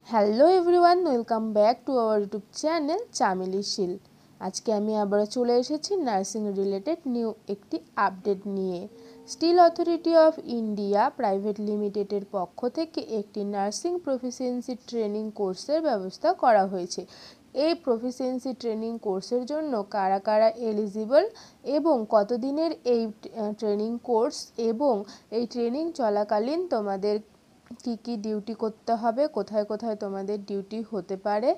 Hello everyone, welcome back to our YouTube channel Chameli Sheel. আজকে আমি আবার চলে এসেছি নার্সিং রিলেটেড নিউ একটি আপডেট নিয়ে। Steel authority of India private লিমিটেডের পক্ষ থেকে একটি নার্সিং প্রফিসিয়েন্সি ট্রেনিং কোর্সের ব্যবস্থা করা হয়েছে। এই প্রফিসিয়েন্সি ট্রেনিং কোর্সের জন্য কারা কারা এলিজিবল এবং কতদিনের এই ট্রেনিং কোর্স এবং এই ট্রেনিং চলাকালীন তোমাদের কি কি ডিউটি করতে হবে, কোথায় কোথায় তোমাদের ডিউটি হতে পারে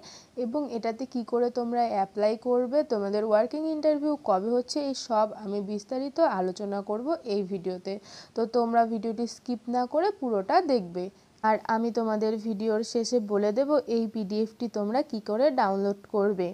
এবং এটাতে কি করে তোমরা অ্যাপ্লাই করবে, তোমাদের ওয়ার্কিং ইন্টারভিউ কবে হচ্ছে, এই সব আমি বিস্তারিত আলোচনা করব এই ভিডিওতে। তো তোমরা ভিডিওটি স্কিপ না করে পুরোটা দেখবে। আর আমি তোমাদের ভিডিওর শেষে বলে দেব এই পিডিএফটি তোমরা কি করে ডাউনলোড করবে।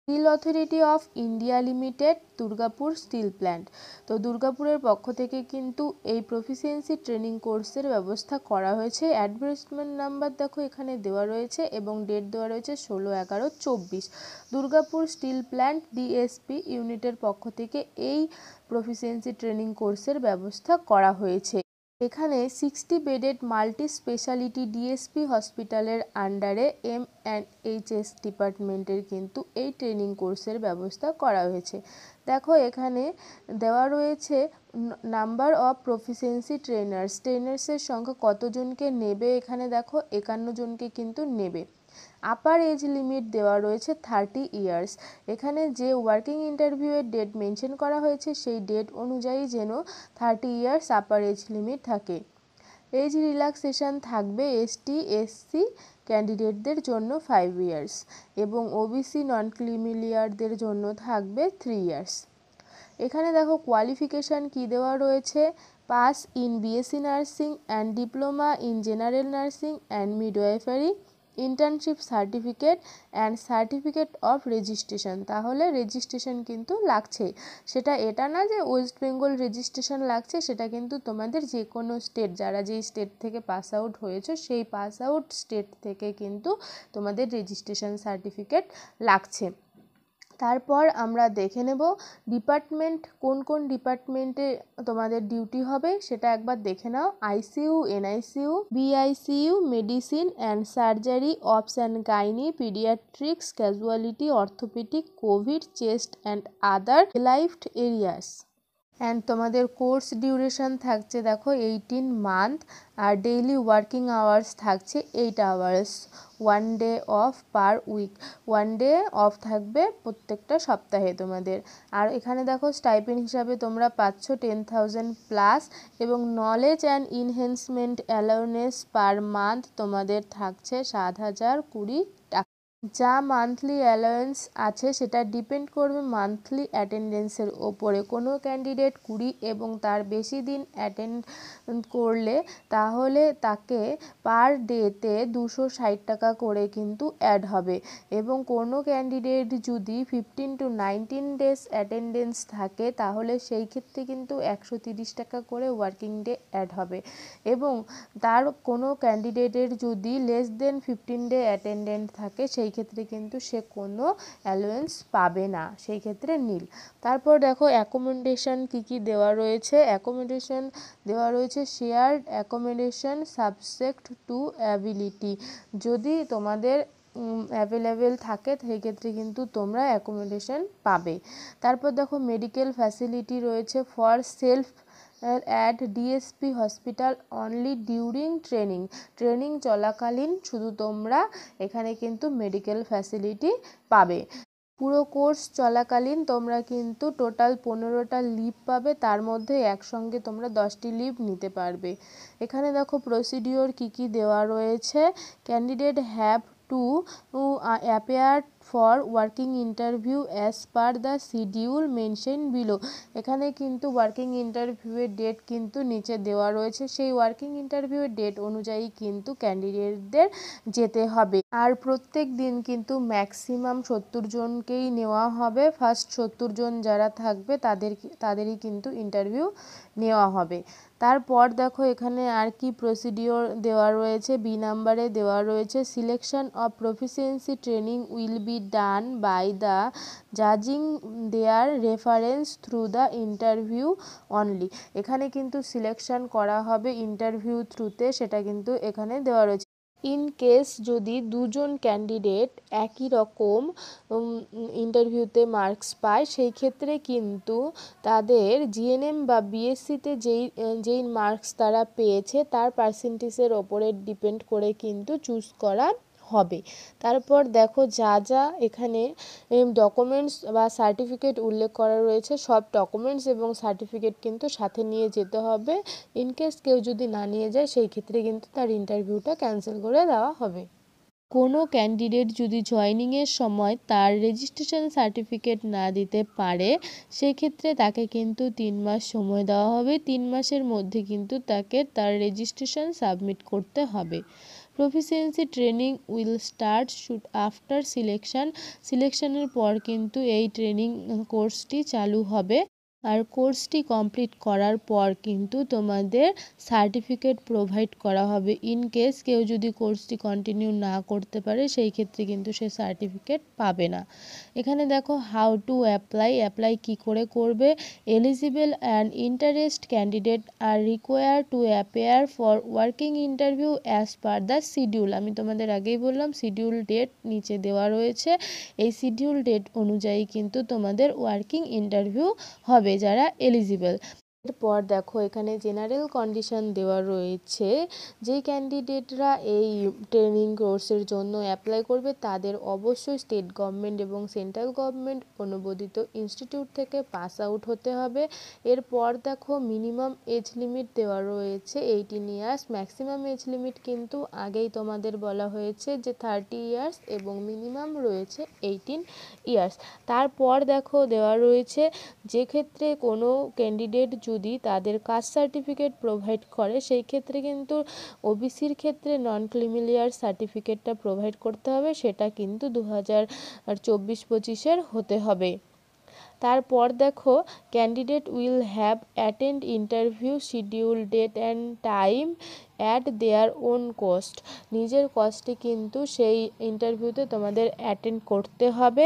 Steel authority of India limited, Durgapur steel plant. তো দুর্গাপুরের পক্ষ থেকে কিন্তু এই প্রফিসিয়েন্সি ট্রেনিং কোর্সের ব্যবস্থা করা হয়েছে। অ্যাডভার্টাইজমেন্ট নাম্বার দেখো এখানে দেওয়া রয়েছে এবং ডেট দেওয়া রয়েছে 16/11/24। দুর্গাপুর স্টিল প্ল্যান্ট ডিএসপি ইউনিটের পক্ষ থেকে এই প্রফিসিয়েন্সি ট্রেনিং কোর্সের ব্যবস্থা করা হয়েছে। এখানে 60 বেডেড মাল্টি স্পেশালিটি ডিএসপি হসপিটালের আন্ডারে M&HS ডিপার্টমেন্টের কিন্তু এই ট্রেনিং কোর্সের ব্যবস্থা করা হয়েছে। দেখো এখানে দেওয়া রয়েছে নাম্বার অফ প্রফিসিয়েন্সি ট্রেনার্সের সংখ্যা কতজনকে নেবে। এখানে দেখো 51 জনকে কিন্তু নেবে। আপার এজ লিমিট দেওয়া রয়েছে 30 ইয়ার্স। এখানে যে ওয়ার্কিং ইন্টারভিউয়ের ডেট মেনশন করা হয়েছে সেই ডেট অনুযায়ী যেন 30 ইয়ার্স আপার এজ লিমিট থাকে। এজ রিল্যাক্সেশন থাকবে এসটি এসসি ক্যান্ডিডেটদের জন্য 5 ইয়ার্স এবং ওবিসি নন ক্রিমিলিয়ারদের জন্য থাকবে 3 ইয়ার্স। এখানে দেখো কোয়ালিফিকেশান কি দেওয়া রয়েছে, pass in BSc nursing and diploma in general nursing and midwifery, internship certificate and certificate of registration. তাহলে রেজিস্ট্রেশন কিন্তু লাগছে, সেটা এটা না যে ওয়েস্ট বেঙ্গল রেজিস্ট্রেশন লাগছে, সেটা কিন্তু তোমাদের যে কোনো স্টেট, যারা যেই স্টেট থেকে পাস আউট হয়েছে সেই পাস আউট স্টেট থেকে কিন্তু তোমাদের রেজিস্ট্রেশন সার্টিফিকেট লাগছে। তারপর আমরা দেখে নেব ডিপার্টমেন্ট, কোন কোন ডিপার্টমেন্টে তোমাদের ডিউটি হবে সেটা একবার দেখে নাও। ICU, NICU, BICU, medicine and surgery, ops and gynae, paediatrics, casualty, orthopaedic, covid, chest and other allied areas. And তোমাদের কোর্স ডিউরেশন থাকছে দেখো 18 মান্থ আর ডেইলি ওয়ার্কিং আওয়ার্স থাকছে 8 hours, 1 day off per week, 1 day off থাকবে প্রত্যেকটা সপ্তাহে তোমাদের। আর এখানে দেখো স্টাইপেন্ড হিসাবে তোমরা পাচ্ছ 10,000 প্লাস এবং knowledge and enhancement allowance per month তোমাদের থাকছে 7,020 টাকা। যা মান্থলি অ্যালাউন্স আছে সেটা ডিপেন্ড করবে মান্থলি অ্যাটেন্ডেন্সের ওপরে। কোনো ক্যান্ডিডেট 20 এবং তার বেশি দিন অ্যাটেন্ড করলে তাহলে তাকে পার ডেতে 260 টাকা করে কিন্তু অ্যাড হবে এবং কোনো ক্যান্ডিডেট যদি 15 to 19 ডেজ অ্যাটেন্ডেন্স থাকে তাহলে সেই ক্ষেত্রে কিন্তু 130 টাকা করে ওয়ার্কিং ডে অ্যাড হবে এবং তার কোনো ক্যান্ডিডেটের যদি লেস দেন 15 ডে অ্যাটেন্ডেন্ট থাকে সেই ক্ষেত্রে কিন্তু সে কোনো অ্যালাউন্স পাবে না, সেই ক্ষেত্রে নীল। তারপর দেখো অ্যাকোমোডেশন কি কি দেওয়া রয়েছে। অ্যাকোমোডেশন দেওয়া রয়েছে shared accommodation subject to ability. যদি তোমাদের অ্যাভেলেবেল থাকে সেই ক্ষেত্রে কিন্তু তোমরা অ্যাকোমোডেশন পাবে। তারপর দেখো মেডিকেল ফ্যাসিলিটি রয়েছে for self at DSP hospital only during training চলাকালীন শুধু তোমরা এখানে কিন্তু মেডিকেল ফ্যাসিলিটি পাবে। পুরো কোর্স চলাকালীন তোমরা কিন্তু টোটাল 15টা লিভ পাবে, তার মধ্যে একসঙ্গে তোমরা 10টি লিভ নিতে পারবে। এখানে দেখো প্রসিডিওর কি কি দেওয়া রয়েছে। Candidate have to appear for working interview as per the schedule mention below. এখানে কিন্তু ওয়ার্কিং ইন্টারভিউয়ের ডেট কিন্তু নিচে দেওয়া রয়েছে, সেই ওয়ার্কিং ইন্টারভিউয়ের ডেট অনুযায়ী কিন্তু ক্যান্ডিডেটদের যেতে হবে। আর প্রত্যেক দিন কিন্তু ম্যাক্সিমাম 70 জনকেই নেওয়া হবে। ফার্স্ট 70 জন যারা থাকবে তাদেরই কিন্তু ইন্টারভিউ নেওয়া হবে। তারপর দেখো এখানে আর কি প্রসিডিওর দেওয়া রয়েছে। বি নাম্বারে দেওয়া রয়েছে selection of proficiency training will be done by the জাজিং their reference through the interview only. এখানে কিন্তু সিলেকশন করা হবে ইন্টারভিউ থ্রুতে, সেটা কিন্তু এখানে দেওয়া রয়েছে। ইন কেস যদি দুজন ক্যান্ডিডেট একই রকম ইন্টারভিউতে মার্কস পায়, সেই ক্ষেত্রে কিন্তু তাদের জিএনএম বা বিএসসিতে যেই মার্কস তারা পেয়েছে তার পার্সেন্টেজের ওপরে ডিপেন্ড করে কিন্তু চুজ করা হবে। তারপর দেখো যা যা এখানে ডকুমেন্টস বা সার্টিফিকেট উল্লেখ করা রয়েছে, সব ডকুমেন্টস এবং সার্টিফিকেট কিন্তু সাথে নিয়ে যেতে হবে। ইনকেস কেউ যদি না নিয়ে যায় সেই ক্ষেত্রে কিন্তু তার ইন্টারভিউটা ক্যান্সেল করে দেওয়া হবে। কোনো ক্যান্ডিডেট যদি জয়েনিংয়ের সময় তার রেজিস্ট্রেশন সার্টিফিকেট না দিতে পারে, সেক্ষেত্রে তাকে কিন্তু 3 মাস সময় দেওয়া হবে। 3 মাসের মধ্যে কিন্তু তাকে তার রেজিস্ট্রেশন সাবমিট করতে হবে। Proficiency training will start shoot after সিলেকশনের পর কিন্তু এই ট্রেনিং কোর্সটি চালু হবে। আর কোর্সটি কমপ্লিট করার পর কিন্তু তোমাদের সার্টিফিকেট প্রোভাইড করা হবে। ইন কেস কেউ যদি কোর্সটি কন্টিনিউ না করতে পারে সেই ক্ষেত্রে কিন্তু সে সার্টিফিকেট পাবে না। এখানে দেখো হাউ টু অ্যাপ্লাই কী করে করবে। Eligible and interest candidate R required to appear for working interview as per the schedule. আমি তোমাদের আগেই বললাম শিডিউল ডেট নিচে দেওয়া রয়েছে। এই শিডিউল ডেট অনুযায়ী কিন্তু তোমাদের ওয়ার্কিং ইন্টারভিউ হবে যারা এলিজিবল। এরপর দেখো এখানে জেনারেল কন্ডিশন দেওয়া রয়েছে। যেই ক্যান্ডিডেটরা এই ট্রেনিং কোর্সের জন্য অ্যাপ্লাই করবে তাদের অবশ্যই স্টেট গভর্নমেন্ট এবং সেন্ট্রাল গভর্নমেন্ট অনুমোদিত ইনস্টিটিউট থেকে পাস আউট হতে হবে। এরপর দেখো মিনিমাম এজ লিমিট দেওয়া রয়েছে 18 ইয়ার্স। ম্যাক্সিমাম এজ লিমিট কিন্তু আগেই তোমাদের বলা হয়েছে যে 30 ইয়ার্স এবং মিনিমাম রয়েছে 18 ইয়ার্স। তারপর দেখো দেওয়া রয়েছে যে ক্ষেত্রে কোনো ক্যান্ডিডেট যদি তাদের কাস্ট সার্টিফিকেট প্রোভাইড করে সেই ক্ষেত্রে কিন্তু ওবিসির ক্ষেত্রে নন ক্রিমিলিয়ার সার্টিফিকেটটা প্রোভাইড করতে হবে, সেটা কিন্তু 2024-25 হতে হবে। তারপর দেখো candidate will have attend interview schedule date and time at their own cost. নিজের কস্টে কিন্তু সেই ইন্টারভিউতে তোমাদের অ্যাটেন্ড করতে হবে।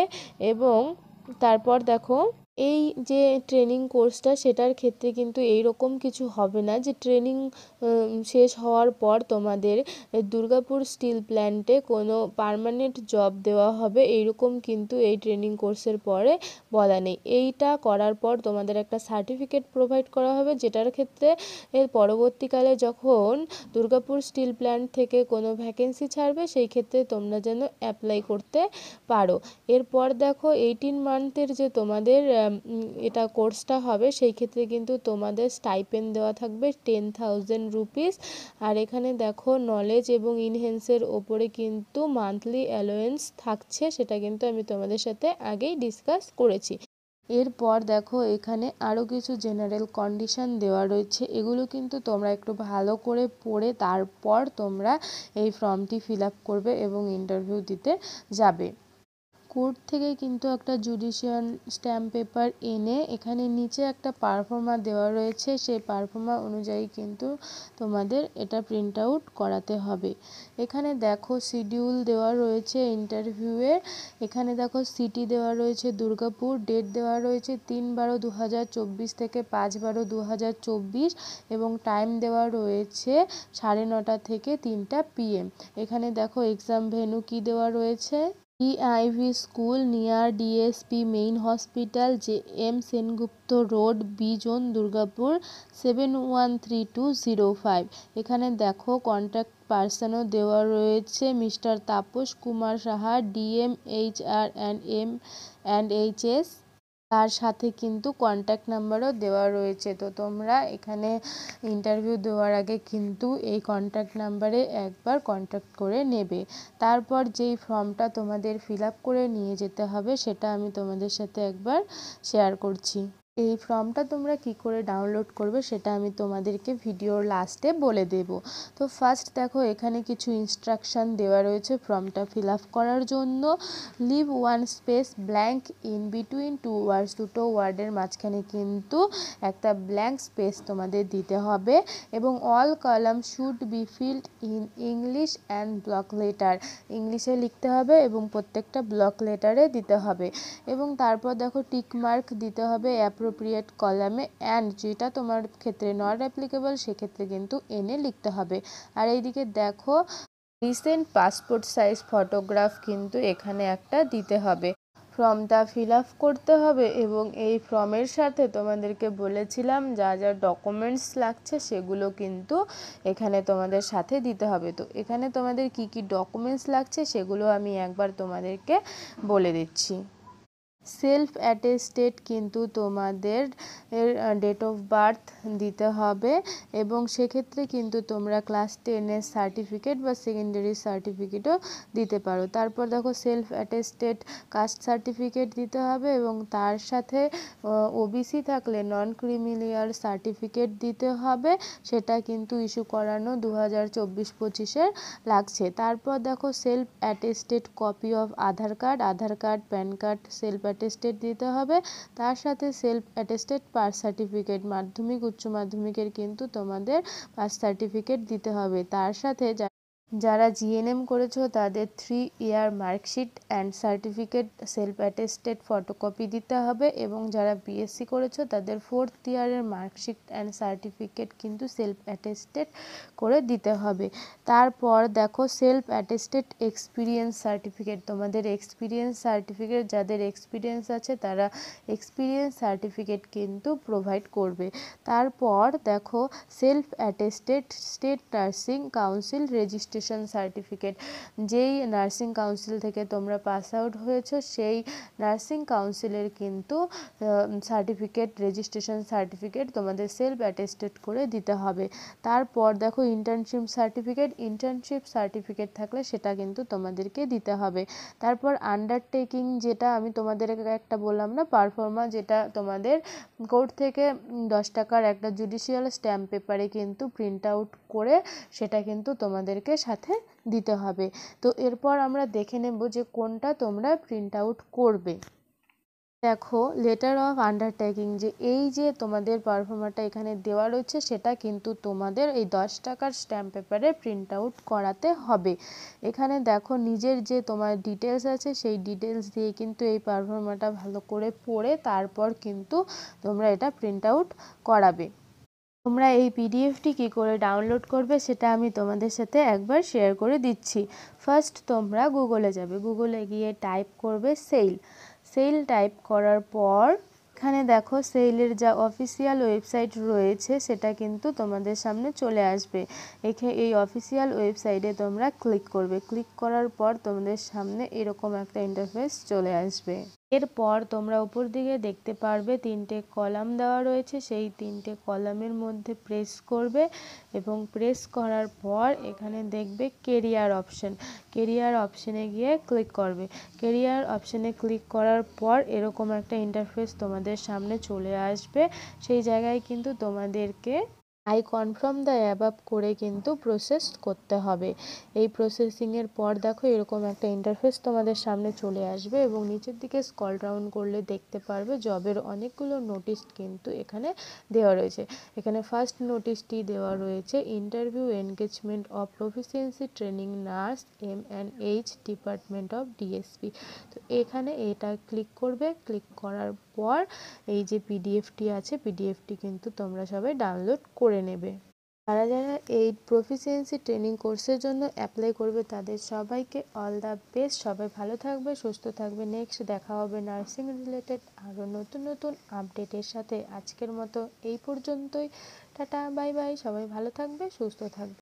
এবং তারপর দেখো এই যে ট্রেনিং কোর্সটা সেটার ক্ষেত্রে কিন্তু এই রকম কিছু হবে না যে ট্রেনিং শেষ হওয়ার পর তোমাদের দুর্গাপুর স্টিল প্ল্যান্টে কোনো পার্মানেন্ট জব দেওয়া হবে, এইরকম কিন্তু এই ট্রেনিং কোর্সের পরে বলা নেই। এইটা করার পর তোমাদের একটা সার্টিফিকেট প্রোভাইড করা হবে, যেটার ক্ষেত্রে এর পরবর্তীকালে যখন দুর্গাপুর স্টিল প্ল্যান্ট থেকে কোনো ভ্যাকেন্সি ছাড়বে সেই ক্ষেত্রে তোমরা যেন অ্যাপ্লাই করতে পারো। এরপর দেখো 18 মান্থের যে তোমাদের এটা কোর্সটা হবে সেই ক্ষেত্রে কিন্তু তোমাদের স্টাইপেন্ড দেওয়া থাকবে 10,000 রুপিস। আর এখানে দেখো নলেজ এবং ইনহেন্সের ওপরে কিন্তু মান্থলি অ্যালোয়েন্স থাকছে, সেটা কিন্তু আমি তোমাদের সাথে আগেই ডিসকাস করেছি। এরপর দেখো এখানে আরও কিছু জেনারেল কন্ডিশন দেওয়া রয়েছে, এগুলো কিন্তু তোমরা একটু ভালো করে পড়ে তারপর তোমরা এই ফর্মটি ফিল আপ করবে এবং ইন্টারভিউ দিতে যাবে। কোর্ট থেকে কিন্তু একটা জুডিশিয়াল স্ট্যাম্প পেপার এনে এখানে নিচে একটা পারফর্মা দেওয়া রয়েছে, সেই পারফর্মা অনুযায়ী কিন্তু তোমাদের এটা প্রিন্ট আউট করাতে হবে। এখানে দেখো শিডিউল দেওয়া রয়েছে ইন্টারভিউয়ের। এখানে দেখো সিটি দেওয়া রয়েছে দুর্গাপুর, ডেট দেওয়া রয়েছে 3/12/2024 থেকে 5/12/2024 এবং টাইম দেওয়া রয়েছে 9:30 থেকে 3টা PM। এখানে দেখো এক্সাম ভেন্যু কি দেওয়া রয়েছে, DIV school near DSP main hospital, JM Sengupta road, B zone, Durgapur 713205। এখানে দেখো কন্ট্যাক্ট পার্সনও দেওয়া রয়েছে mister Tapas Kumar Saha, DM HR and HS। তার সাথে কিন্তু কন্ট্যাক্ট নাম্বারও দেওয়া রয়েছে। তো তোমরা এখানে ইন্টারভিউ দেওয়ার আগে কিন্তু এই কন্ট্যাক্ট নাম্বারে একবার কন্ট্যাক্ট করে নেবে। তারপর যেই ফর্মটা তোমাদের ফিল আপ করে নিয়ে যেতে হবে সেটা আমি তোমাদের সাথে একবার শেয়ার করছি। এই ফর্মটা তোমরা কি করে ডাউনলোড করবে সেটা আমি তোমাদেরকে ভিডিওর লাস্টে বলে দেব। তো ফার্স্ট দেখো এখানে কিছু ইনস্ট্রাকশান দেওয়া রয়েছে ফর্মটা ফিল আপ করার জন্য। Leave one space blank in between two words, দুটো ওয়ার্ডের মাঝখানে কিন্তু একটা ব্ল্যাঙ্ক স্পেস তোমাদের দিতে হবে এবং all column should be field in English and block letter, ইংলিশে লিখতে হবে এবং প্রত্যেকটা ব্লক লেটারে দিতে হবে। এবং তারপর দেখো টিক মার্ক দিতে হবে অ্যাপ্রোপ্রিয়েট কলামে, অ্যান্ড যেটা তোমার ক্ষেত্রে নট অ্যাপ্লিকেবল সেক্ষেত্রে কিন্তু এনে লিখতে হবে। আর এইদিকে দেখো রিসেন্ট পাসপোর্ট সাইজ ফটোগ্রাফ কিন্তু এখানে একটা দিতে হবে। ফর্মটা ফিল আপ করতে হবে এবং এই ফর্মের সাথে তোমাদেরকে বলেছিলাম যা যা ডকুমেন্টস লাগছে সেগুলো কিন্তু এখানে তোমাদের সাথে দিতে হবে। তো এখানে তোমাদের কি কি ডকুমেন্টস লাগছে সেগুলো আমি একবার তোমাদেরকে বলে দিচ্ছি। সেলফ অ্যাটেস্টেড কিন্তু তোমাদের ডেট অফ বার্থ দিতে হবে এবং সেক্ষেত্রে কিন্তু তোমরা ক্লাস 10-এর সার্টিফিকেট বা সেকেন্ডারি সার্টিফিকেটও দিতে পারো। তারপর দেখো সেলফ অ্যাটেস্টেড কাস্ট সার্টিফিকেট দিতে হবে এবং তার সাথে ওবিসি থাকলে নন ক্রিমিলিয়ার সার্টিফিকেট দিতে হবে, সেটা কিন্তু ইস্যু করানো 2024-25-এর লাগছে। তারপর দেখো self attested copy of Aadhaar card, pan card self attested দিতে হবে। তার সাথে সেলফ অ্যাটেস্টেড পাস সার্টিফিকেট, মাধ্যমিক উচ্চ মাধ্যমিকের কিন্তু তোমাদের পাস সার্টিফিকেট দিতে হবে। তার সাথে যারা জিএনএম করেছো তাদের 3 year marksheet and certificate self attested photocopy দিতে হবে এবং যারা বিএসসি করেছো তাদের 4th ইয়ারের মার্কশিট অ্যান্ড সার্টিফিকেট কিন্তু সেলফ অ্যাটেস্টেড করে দিতে হবে। তারপর দেখো সেলফ অ্যাটেস্টেড এক্সপিরিয়েন্স সার্টিফিকেট, তোমাদের এক্সপিরিয়েন্স সার্টিফিকেট যাদের এক্সপিরিয়েন্স আছে তারা এক্সপিরিয়েন্স সার্টিফিকেট কিন্তু প্রোভাইড করবে। তারপর দেখো self attested state nursing council registration certificate, যেই নার্সিং কাউন্সিল থেকে তোমরা পাস আউট হয়েছো সেই নার্সিং কাউন্সিলের কিন্তু সার্টিফিকেট, রেজিস্ট্রেশন সার্টিফিকেট তোমাদের সেলফ অ্যাটেস্টেড করে দিতে হবে। তারপর দেখো ইন্টার্নশিপ সার্টিফিকেট থাকলে সেটা কিন্তু তোমাদেরকে দিতে হবে। তারপর আন্ডারটেকিং, যেটা আমি তোমাদের একটা বললাম না পারফর্মা, যেটা তোমাদের কোর্ট থেকে 10 টাকার একটা জুডিশিয়াল স্ট্যাম্প পেপারে কিন্তু প্রিন্ট আউট করে সেটা কিন্তু তোমাদেরকে সাথে দিতে হবে। তো এরপর আমরা দেখে নেব যে কোনটা তোমরা প্রিন্ট আউট করবে। দেখো লেটার অফ আন্ডারটেকিং, যে এই যে তোমাদের পারফর্মারটা এখানে দেওয়া রয়েছে সেটা কিন্তু তোমাদের এই 10 টাকার স্ট্যাম্প পেপারে প্রিন্ট আউট করাতে হবে। এখানে দেখো নিজের যে তোমার ডিটেলস আছে সেই ডিটেলস দিয়ে কিন্তু এই পারফর্মারটা ভালো করে পড়ে তারপর কিন্তু তোমরা এটা প্রিন্ট আউট করাবে। তোমরা এই পিডিএফটি কী করে ডাউনলোড করবে সেটা আমি তোমাদের সাথে একবার শেয়ার করে দিচ্ছি। ফার্স্ট তোমরা গুগলে যাবে, গুগলে গিয়ে টাইপ করবে সেল টাইপ করার পর এখানে দেখো সেলের যা অফিসিয়াল ওয়েবসাইট রয়েছে সেটা কিন্তু তোমাদের সামনে চলে আসবে। এই অফিসিয়াল ওয়েবসাইটে তোমরা ক্লিক করবে, ক্লিক করার পর তোমাদের সামনে এরকম একটা ইন্টারফেস চলে আসবে। এরপর তোমরা উপর দিকে দেখতে পারবে 3টে কলাম দেওয়া রয়েছে, সেই 3টে কলামের মধ্যে প্রেস করবে এবং প্রেস করার পর এখানে দেখবে কেরিয়ার অপশনে গিয়ে ক্লিক করবে। কেরিয়ার অপশনে ক্লিক করার পর এরকম একটা ইন্টারফেস তোমাদের সামনে চলে আসবে। সেই জায়গায় কিন্তু তোমাদেরকে আই কনফার্ম দ্য অ্যাবাভ করে কিন্তু প্রসেস করতে হবে। এই প্রসেসিংয়ের পর দেখো এরকম একটা ইন্টারফেস তোমাদের সামনে চলে আসবে এবং নিচের দিকে স্ক্রল ডাউন করলে দেখতে পারবে জবের অনেকগুলো নোটিশ কিন্তু এখানে দেওয়া রয়েছে। এখানে ফার্স্ট নোটিশটি দেওয়া রয়েছে interview engagement of proficiency training nurse MNH department of DSP. তো এখানে এটা ক্লিক করবে, ক্লিক করার পর এই যে পিডিএফটি আছে পিডিএফটি কিন্তু তোমরা সবাই ডাউনলোড করে নেবে। যারা এই প্রফিসিয়েন্সি ট্রেনিং কোর্সের জন্য অ্যাপ্লাই করবে তাদের সবাইকে অল দ্য বেস্ট। সবাই ভালো থাকবে, সুস্থ থাকবে। নেক্সট দেখা হবে নার্সিং রিলেটেড আরও নতুন নতুন আপডেটের সাথে। আজকের মতো এই পর্যন্তই, টাটা বাই বাই। সবাই ভালো থাকবে, সুস্থ থাকবে।